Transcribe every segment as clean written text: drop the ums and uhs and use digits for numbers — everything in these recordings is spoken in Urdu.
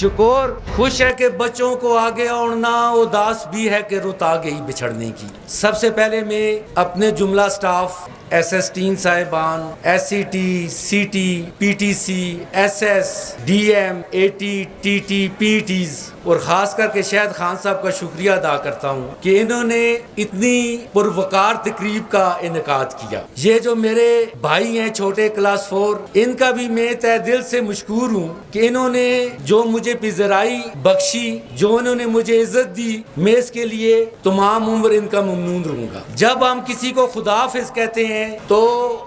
چکور خوش ہے کہ بچوں کو آگے اوڑھنا، اداس بھی ہے کہ رت آ گئی بچھڑنے کی۔ سب سے پہلے میں اپنے جملہ سٹاف، ایس ایس ٹین صاحبان، S C T, C T, P T C, S S, D M, A T, T T, P Ts اور خاص کر کے شاہد خان صاحب کا شکریہ ادا کرتا ہوں کہ انہوں نے اتنی پروقار تقریب کا انعقاد کیا۔ یہ جو میرے بھائی ہیں چھوٹے کلاس 4، ان کا بھی میں تہ دل سے مشکور ہوں کہ انہوں نے جو مجھے پذیرائی بخشی، جو انہوں نے مجھے عزت دی، میں اس کے لیے تمام عمر ان کا ممنون رہوں گا۔ جب ہم کسی کو خدا حافظ کہتے ہیں تو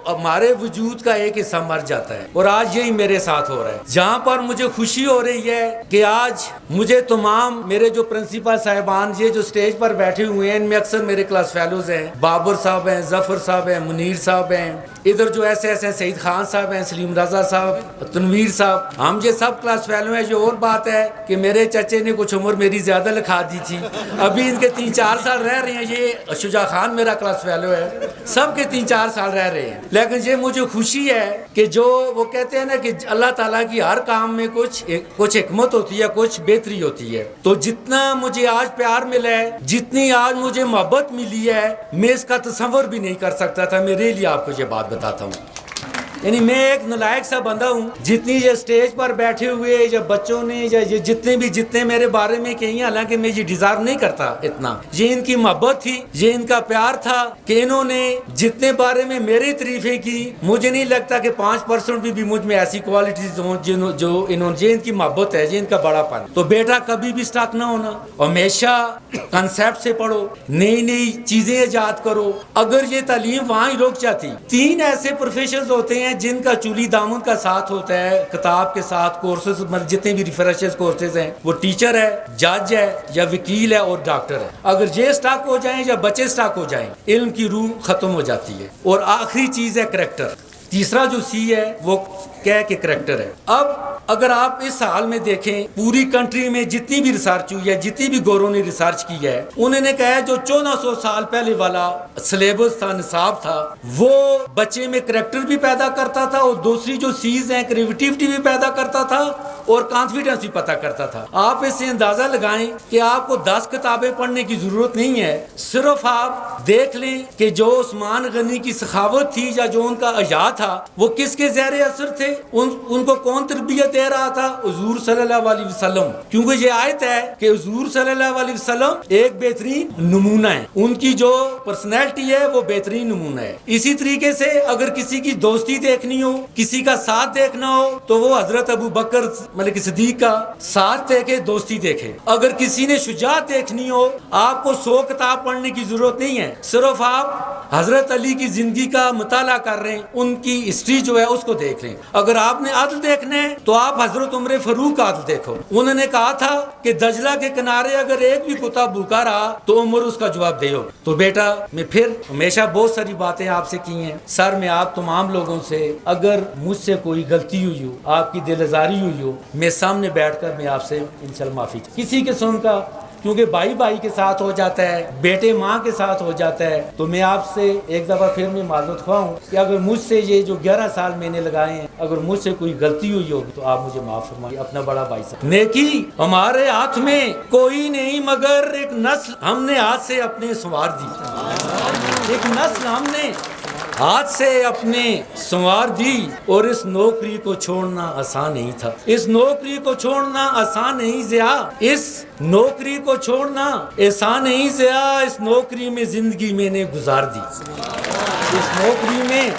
ہمارے وجود کا ایک حصہ مر جاتا ہے، اور آج یہی میرے ساتھ ہو رہا ہے۔ جہاں پر مجھے خوشی ہو رہی ہے کہ آج مجھے تمام میرے جو پرنسپل صاحبان یہ جو سٹیج پر بیٹھے ہوئے ہیں، ان میں اکثر میرے کلاس فیلوز ہیں، بابر صاحب ہیں، ظفر صاحب ہیں، منیر صاحب ہیں، ادھر جو ایسے ایسے ہیں سعید خان صاحب ہیں، سلیم رضا صاحب، تنویر صاحب، ہم یہ سب کلاس فیلو ہیں۔ یہ اور بات ہے کہ میرے چچے نے کچھ عمر میری زیادہ لکھا دی تھی، ابھی ان کے 3-4 سال رہ رہے ہیں۔ یہ شجاع خان میرا کلاس فیلو ہے، سب کے 3-4 سال رہ رہے ہیں۔ لیکن یہ مجھے خوشی ہے کہ جو وہ کہتے ہیں نا کہ اللہ تعالیٰ کی ہر کام میں کچھ حکمت ہوتی ہے، کچھ بہتری ہوتی ہے۔ تو جتنا مجھے آج پیار ملا ہے، جتنی آج مجھے محبت ملی ہے، میں اس کا تصور بھی نہیں کر سکتا تھا۔ میرے لیے آپ کو یہ بات بتاتا ہوں، یعنی میں ایک نلائق سا بندہ ہوں۔ جتنی یہ سٹیج پر بیٹھے ہوئے یا بچوں نے یا یہ جتنے میرے بارے میں کہیں، حالانکہ میں یہ ڈیزرو نہیں کرتا اتنا، یہ ان کی محبت تھی، یہ ان کا پیار تھا کہ انہوں نے جتنے بارے میں میری تعریفیں کی، مجھے نہیں لگتا کہ 5% بھی مجھ میں ایسی کوالٹیز ہوں جو انہوں نے، یہ ان کی محبت ہے، یہ ان کا بڑا پن۔ تو بیٹا کبھی بھی سٹاک نہ ہونا، ہمیشہ کنسیپٹ سے پڑھو، نئی نئی چیزیں ایجاد کرو۔ اگر یہ تعلیم وہاں ہی رک جاتی، 3 ایسے پروفیشنز ہوتے ہیں جن کا چولی دامن کا ساتھ ہوتا ہے کتاب کے ساتھ، کورسز جتنے بھی ریفریشرز کورسز ہیں، وہ ٹیچر ہے، جج ہے یا وکیل ہے اور ڈاکٹر ہے۔ اگر یہ سٹاک ہو جائیں یا بچے سٹاک ہو جائیں، علم کی روح ختم ہو جاتی ہے۔ اور آخری چیز ہے کریکٹر، تیسرا جو سی ہے وہ کہہ کے کریکٹر ہے۔ اب اگر آپ اس حال میں دیکھیں، پوری کنٹری میں جتنی بھی ریسرچ ہوئی ہے، جتنی بھی گوروں نے ریسرچ کی ہے، انہوں نے کہا ہے جو 1400 سال پہلے والا سلیبس تھا، نصاب تھا، وہ بچے میں کریکٹر بھی پیدا کرتا تھا، اور دوسری جو سیز ہیں کریٹیوٹی بھی پیدا کرتا تھا، اور کانفیڈنس بھی پتا کرتا تھا۔ آپ اس سے اندازہ لگائیں کہ آپ کو 10 کتابیں پڑھنے کی ضرورت نہیں ہے، صرف آپ دیکھ لیں کہ جو عثمان غنی کی سخاوت تھی یا جو ان کا حیا تھا، وہ کس کے زیر اثر تھے، ان کو کون تربیت دے رہا تھا؟ حضور صلی اللہ علیہ وسلم۔ کیونکہ یہ آیت ہے کہ حضور صلی اللہ علیہ وسلم ایک بہترین نمونہ ہے، ان کی جو پرسنالٹی ہے وہ بہترین نمونہ ہے۔ اسی طریقے سے اگر کسی کی دوستی دیکھنی ہو، کسی کا ساتھ دیکھنا ہو، تو وہ حضرت ابو بکر ملک صدیق کا ساتھ دیکھے، دوستی دیکھے۔ اگر کسی نے شجاعت دیکھنی ہو، آپ کو 100 کتاب پڑھنے کی ضرورت نہیں ہے، صرف آپ حضرت علی کی زندگی کا مطالعہ کر رہے ہیں، ان کی ہسٹری جو ہے اس کو دیکھ لیں۔ اگر آپ نے عدل دیکھنا ہے تو آپ حضرت عمر فاروق کا عدل دیکھو۔ انہوں نے کہا تھا کہ دجلہ کے کنارے اگر ایک بھی کتا بھوکا رہا تو عمر اس کا جواب دے ہو۔ تو بیٹا، میں پھر ہمیشہ بہت ساری باتیں آپ سے کی ہیں، سر میں آپ تمام لوگوں سے اگر مجھ سے کوئی غلطی ہوئی ہو، آپ کی دل آزاری ہوئی ہو، میں سامنے بیٹھ کر میں آپ سے انشاءاللہ معافی کسی قسم کا، کیونکہ بھائی بھائی کے ساتھ ہو جاتا ہے، بیٹے ماں کے ساتھ ہو جاتا ہے، تو میں آپ سے ایک دفعہ پھر میں معذرت خواہ ہوں کہ اگر مجھ سے یہ جو 11 سال میں نے لگائے ہیں، اگر مجھ سے کوئی غلطی ہوئی ہوگی تو آپ مجھے معاف فرمائیے، اپنا بڑا بھائی صاحب۔ نیکی ہمارے ہاتھ میں کوئی نہیں مگر ایک نسل ہم نے ہاتھ سے اپنے سنوار دی، ایک نسل ہم نے ہاتھ سے اپنے سنوار دی، اور اس نوکری کو چھوڑنا آسان نہیں تھا، اس نوکری کو چھوڑنا آسان نہیں ضیا، اس نوکری کو چھوڑنا آسان نہیں ضیا، اس نوکری میں زندگی میں نے گزار دی، اس نوکری میں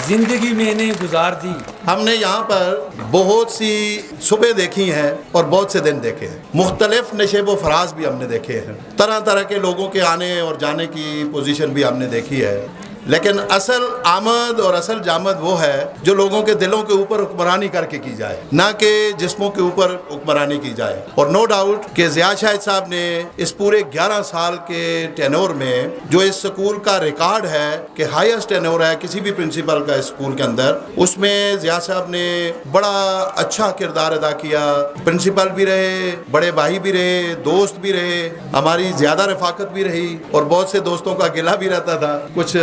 زندگی میں نے گزار دی۔ ہم نے یہاں پر بہت سی صبح دیکھی ہیں اور بہت سے دن دیکھے ہیں، مختلف نشیب و فراز بھی ہم نے دیکھے ہیں، طرح طرح کے لوگوں کے آنے اور جانے کی پوزیشن بھی ہم نے دیکھی ہے، لیکن اصل آمد اور اصل جامد وہ ہے جو لوگوں کے دلوں کے اوپر حکمرانی کر کے کی جائے، نہ کہ جسموں کے اوپر حکمرانی کی جائے۔ اور نو ڈاؤٹ کہ ضیاء شاہد صاحب نے اس پورے 11 سال کے ٹینور میں جو اس سکول کا ریکارڈ ہے کہ ہائیسٹ ٹینور ہے کسی بھی پرنسپل کا اس سکول کے اندر، اس میں ضیاء صاحب نے بڑا اچھا کردار ادا کیا، پرنسپل بھی رہے، بڑے بھائی بھی رہے، دوست بھی رہے، ہماری زیادہ رفاقت بھی رہی، اور بہت سے دوستوں کا گلہ بھی رہتا تھا، کچھ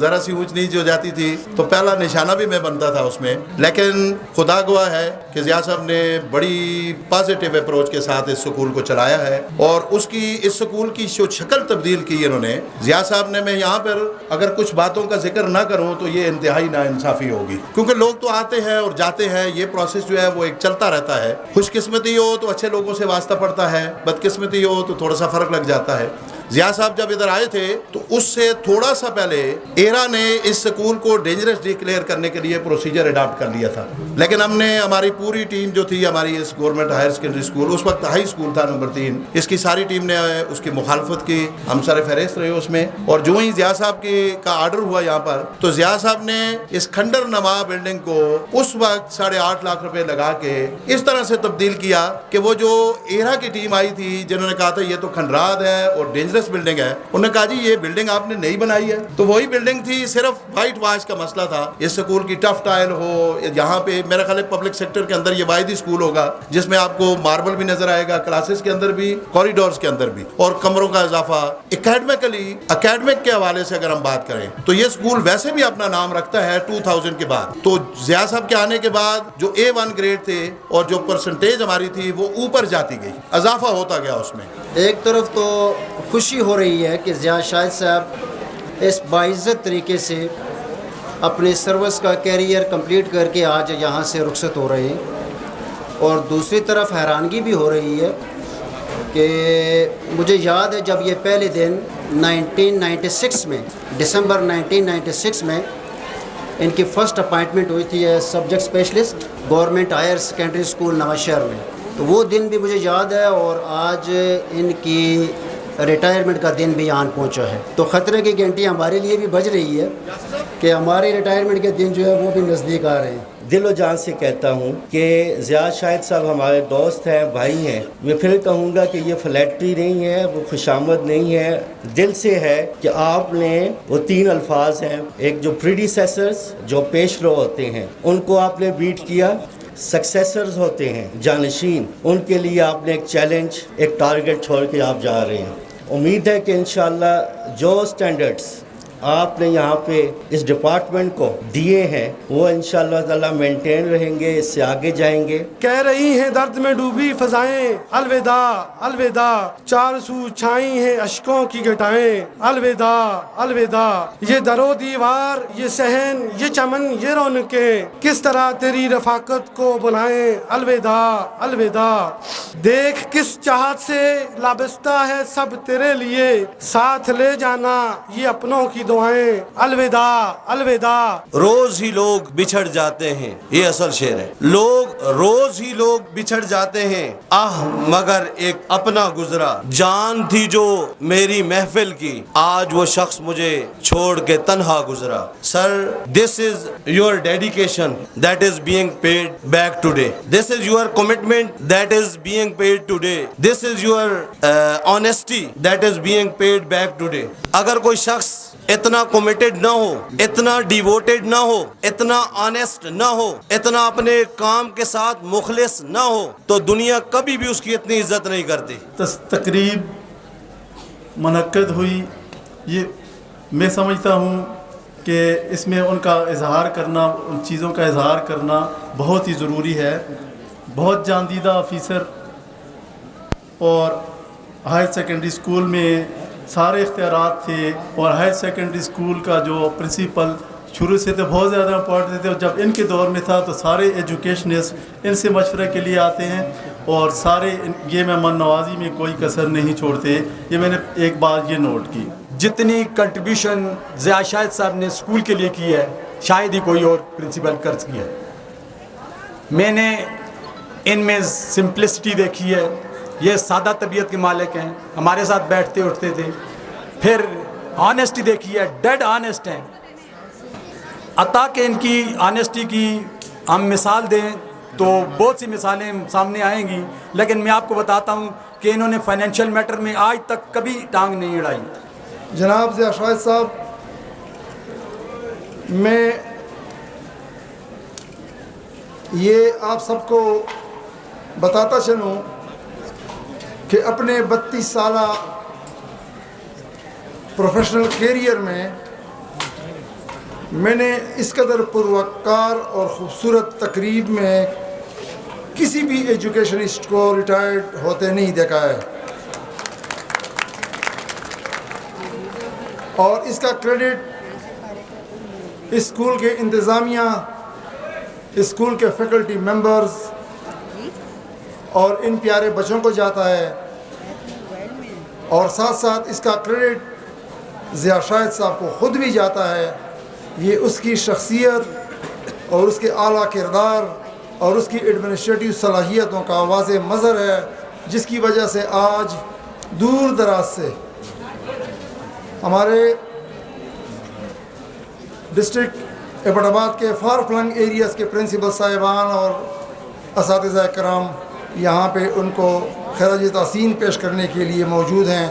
ذرا سی اونچ نیچ ہو جاتی تھی تو پہلا نشانہ بھی میں بنتا تھا اس میں، لیکن خدا گواہ ہے کہ ضیاء صاحب نے بڑی پازیٹیو اپروچ کے ساتھ اس سکول کو چلایا ہے، اور اس سکول کی جو شکل تبدیل کی انہوں نے ضیاء صاحب نے. میں یہاں پر اگر کچھ باتوں کا ذکر نہ کروں تو یہ انتہائی ناانصافی ہوگی، کیونکہ لوگ تو آتے ہیں اور جاتے ہیں، یہ پروسیس جو ہے وہ ایک چلتا رہتا ہے. خوش قسمتی ہو تو اچھے لوگوں سے واسطہ پڑتا ہے، بدقسمتی ہو تو تھوڑا سا فرق لگ جاتا ہے. ضیاء صاحب جب ادھر آئے تھے تو اس سے تھوڑا سا پہلے ایرا نے اس سکول کو ڈینجرس ڈکلیئر کرنے کے لیے پروسیجر اڈاپٹ کر لیا تھا، لیکن ہم نے ہماری پوری ٹیم جو تھی ہماری اس گورنمنٹ ہائر سیکنڈری اسکول، اس وقت ہائی اسکول تھا نمبر 3، اس کی ساری ٹیم نے اس کی مخالفت کی، ہم سر فہرست رہے اس میں. اور جو ہی ضیاء صاحب کا آرڈر ہوا یہاں پر تو ضیاء صاحب نے اس کھنڈر نما بلڈنگ کو اس وقت 8.5 لاکھ روپے لگا کے اس طرح سے تبدیل کیا کہ وہ جو ایرا کی ٹیم آئی تھی جنہوں نے کہا تھا یہ تو کھنڈرات ہے اور ڈینجرس بلڈنگ ہے، انہوں نے کہا جی یہ بلڈنگ آپ نے نئی بنائی ہے. تو وہی بلڈنگ تھی، صرف وائٹ واش کا مسئلہ تھا. اس سکول کی ٹف ٹائل ہو، یہاں پہ میرا خیال ہے پبلک سیکٹر کے اندر یہ واحد اسکول ہوگا جس میں آپ کو ماربل بھی نظر آئے گا، کلاسز کے اندر بھی، کوریڈورز کے اندر بھی، اور کمروں کا اضافہ. اکیڈمک کے حوالے سے اگر ہم بات کریں تو یہ سکول ویسے بھی اپنا نام رکھتا ہے 2000 کے بعد. تو ضیاء صاحب کے آنے کے بعد جو A1 گریڈ تھے اور جو پرسنٹیج ہماری تھی وہ اوپر جاتی گئی، اضافہ ہوتا گیا اس میں. ایک طرف تو خوشی ہو رہی ہے کہ ضیاء شاہد صاحب اس باعزت طریقے سے اپنے سروس کا کیریئر کمپلیٹ کر کے آج یہاں سے رخصت ہو رہے ہیں، اور دوسری طرف حیرانگی بھی ہو رہی ہے کہ مجھے یاد ہے جب یہ پہلے دن 1996 میں دسمبر 1996 میں ان کی فرسٹ اپائنٹمنٹ ہوئی تھی as subject specialist government higher secondary school Nawanshahr میں. تو وہ دن بھی مجھے یاد ہے، اور آج ان کی ریٹائرمنٹ کا دن بھی آن پہنچا ہے. تو خطرے کی گھنٹی ہمارے لیے بھی بج رہی ہے کہ ہماری ریٹائرمنٹ کے دن جو ہے وہ بھی نزدیک آ رہے ہیں. دل و جان سے کہتا ہوں کہ ضیاء شاہد صاحب ہمارے دوست ہیں، بھائی ہیں. میں پھر کہوں گا کہ یہ فلیٹری نہیں ہے، وہ خوشامد نہیں ہے، دل سے ہے کہ آپ نے وہ 3 الفاظ ہیں، ایک جو پریڈیسیسرز جو پیش رو ہوتے ہیں ان کو آپ نے بیٹ کیا، سکسیسرز ہوتے ہیں جانشین، ان کے لیے آپ نے ایک چیلنج، ایک ٹارگٹ چھوڑ کے آپ جا رہے ہیں. امید ہے کہ انشاءاللہ جو سٹینڈرڈز آپ نے یہاں پہ اس ڈپارٹمنٹ کو دیے ہیں وہ انشاءاللہ تعالی مینٹین رہیں گے، اس سے آگے جائیں گے. کہہ رہی ہیں درد میں ڈوبی فضائیں الوداع الوداع، چار سو چھائی ہیں اشکوں کی گھٹائیں الوداع الوداع. یہ در و دیوار، یہ صحن، یہ چمن، یہ رونقیں کس طرح تیری رفاقت کو بلائیں الوداع الوداع. دیکھ کس چاہت سے لابستہ ہے سب تیرے لیے، ساتھ لے جانا یہ اپنوں کی دعائیں الوداع الوداع. روز ہی لوگ بچھڑ جاتے ہیں، یہ اصل شعر ہے. روز ہی لوگ بچھڑ جاتے ہیں، مگر ایک اپنا گزرا. جان تھی جو میری محفل کی، آج وہ شخص مجھے چھوڑ کے تنہا گزرا. سر، this is your dedication that is being paid back today. This is your commitment that is being paid today. This is your honesty that is being paid back today. اگر کوئی شخص اتنا کمیٹڈ نہ ہو، اتنا ڈیووٹڈ نہ ہو، اتنا آنیسٹ نہ ہو، اتنا اپنے کام کے ساتھ مخلص نہ ہو تو دنیا کبھی بھی اس کی اتنی عزت نہیں کرتی. تقریب منعقد ہوئی، یہ میں سمجھتا ہوں کہ اس میں ان کا اظہار کرنا، ان چیزوں کا اظہار کرنا بہت ہی ضروری ہے. بہت جاندیدہ آفیسر اور ہائر سیکنڈری اسکول میں سارے اختیارات تھے، اور ہائر سیکنڈری اسکول کا جو پرنسپل شروع سے تو بہت زیادہ امپورٹنٹ تھے، اور جب ان کے دور میں تھا تو سارے ایجوکیشنسٹ ان سے مشورے کے لیے آتے ہیں، اور سارے یہ مہمان نوازی میں کوئی کسر نہیں چھوڑتے. یہ میں نے ایک بات یہ نوٹ کی. جتنی کنٹریبیوشن ضیاء شاہد صاحب نے اسکول کے لیے کی ہے شاید ہی کوئی اور پرنسپل کر سکی ہے. میں نے ان میں سمپلسٹی دیکھی ہے. یہ سادہ طبیعت کے مالک ہیں، ہمارے ساتھ بیٹھتے اٹھتے تھے. پھر آنیسٹی دیکھی ہے، ڈیڈ آنیسٹ ہیں. عطا کہ ان کی آنیسٹی کی ہم مثال دیں تو بہت سی مثالیں سامنے آئیں گی، لیکن میں آپ کو بتاتا ہوں کہ انہوں نے فائنینشیل میٹر میں آج تک کبھی ٹانگ نہیں اڑائی. جناب ضیاء شاہد صاحب، میں یہ آپ سب کو بتاتا چلوں کہ اپنے 32 سالہ پروفیشنل کیریئر میں میں نے اس قدر پروقار اور خوبصورت تقریب میں کسی بھی ایجوکیشنسٹ کو ریٹائرڈ ہوتے نہیں دیکھا ہے، اور اس کا کریڈٹ اسکول کے انتظامیہ، اسکول کے فیکلٹی ممبرز اور ان پیارے بچوں کو جاتا ہے، اور ساتھ ساتھ اس کا کریڈٹ ضیاء شاہد صاحب کو خود بھی جاتا ہے۔ یہ اس کی شخصیت اور اس کے اعلیٰ کردار اور اس کی ایڈمنسٹریٹو صلاحیتوں کا واضح مظہر ہے، جس کی وجہ سے آج دور دراز سے ہمارے ڈسٹرکٹ ایبٹ آباد کے فار فلنگ ایریاز کے پرنسپل صاحبان اور اساتذہ کرام یہاں پہ ان کو خراج تحسین پیش کرنے کے لیے موجود ہیں۔